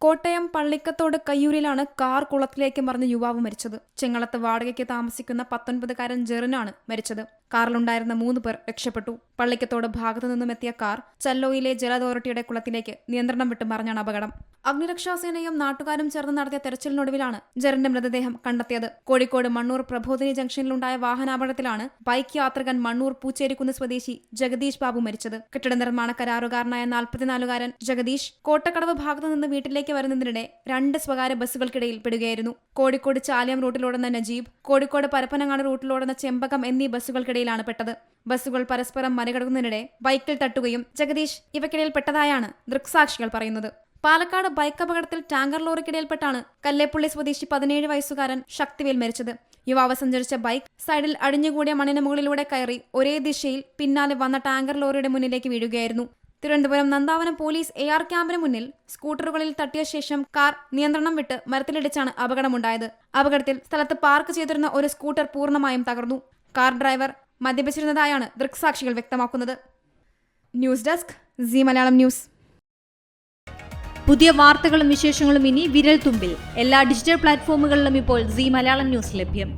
Kottayam Pallikathodu കയ്യൂരിലാണ് car കുളത്തിലേക്ക് മറിഞ്ഞ യുവാവ് മരിച്ചത്. ചെങ്ങളത്ത് വാടകയ്ക്ക് താമസിക്കുന്ന 19-കാരൻ ജെറിനാണ് മരിച്ചത്. കാറിലുണ്ടായിരുന്ന 3 പേർ രക്ഷപ്പെട്ടു. പള്ളിക്കത്തോട് ഭാഗത്തു നിന്നും എത്തിയ കാർ ചല്ലോയിലെ ജല അതോറിറ്റിയുടെ കുളത്തിലേക്ക് നിയന്ത്രണം വിട്ട് മറിഞ്ഞാണ് അപകടം. അഗ്നിരക്ഷാസേനയും നാട്ടുകാരും ചേർന്ന് നടത്തിയ തെരച്ചിലിനൊടുവിലാണ് ജെറിന്റെ മൃതദേഹം കണ്ടെത്തിയത്. കോഴിക്കോട് മണ്ണൂർ പ്രബോധിനി ജംഗ്ഷനിലുണ്ടായ വാഹനാപകടത്തിലാണ് ബൈക്ക് യാത്രികൻ മണ്ണൂർ പൂച്ചേരിക്കുന്ന് സ്വദേശി ജഗദീഷ് ബാബു മരിച്ചത്. കെട്ടിട നിർമ്മാണ കരാറുകാരനായ 44-കാരൻ ജഗദീഷ് കോട്ടക്കടവ് ഭാഗത്തു നിന്ന് വീട്ടിലേക്ക് വരുന്നതിനിടെ 2 സ്വകാര്യ ബസ്സുകൾക്കിടയിൽ പെടുകയായിരുന്നു. കോഴിക്കോട് ചാലിയം റൂട്ടിലോടുന്ന നജീബ്, കോഴിക്കോട് പരപ്പനങ്ങാട് റൂട്ടിലോടുന്ന ചെമ്പകം എന്നീ ബസ്സുകൾക്കിടയിലാണ് പെട്ടത്. ബസ്സുകൾ പരസ്പരം മറികടക്കുന്നതിനിടെ ബൈക്കിൽ തട്ടുകയും ജഗദീഷ് ഇവയ്ക്കിടയിൽ പെട്ടതായാണ് ദൃക്സാക്ഷികൾ പറയുന്നത്. പാലക്കാട് ബൈക്ക് അപകടത്തിൽ ടാങ്കർ ലോറിക്കിടയിൽപ്പെട്ടാണ് കല്ലേപ്പുള്ളി സ്വദേശി 17 വയസ്സുകാരൻ ശക്തിവേൽ മരിച്ചത്. യുവാവ് സഞ്ചരിച്ച ബൈക്ക് സൈഡിൽ അടിഞ്ഞുകൂടിയ മണ്ണിന് മുകളിലൂടെ കയറി ഒരേ ദിശയിൽ പിന്നാലെ വന്ന ടാങ്കർ ലോറിയുടെ മുന്നിലേക്ക് വീഴുകയായിരുന്നു. തിരുവനന്തപുരം നന്ദാവനം പോലീസ് AR ക്യാമ്പിന് മുന്നിൽ സ്കൂട്ടറുകളിൽ തട്ടിയ ശേഷം കാർ നിയന്ത്രണം വിട്ട് മരത്തിലിടിച്ചാണ് അപകടമുണ്ടായത്. അപകടത്തിൽ സ്ഥലത്ത് പാർക്ക് ചെയ്തിരുന്ന ഒരു സ്കൂട്ടർ പൂർണ്ണമായും തകർന്നു. കാർ ഡ്രൈവർ മദ്യപിച്ചിരുന്നതായാണ് ദൃക്സാക്ഷികൾ വ്യക്തമാക്കുന്നത്. News desk Zee Malayalam news. പുതിയ വാർത്തകളും വിശേഷങ്ങളും ഇനി വിരൽ തുമ്പിൽ. എല്ലാ ഡിജിറ്റൽ പ്ലാറ്റ്ഫോമുകളിലും ഇപ്പോൾ സീ മലയാളം ന്യൂസ് ലഭ്യം.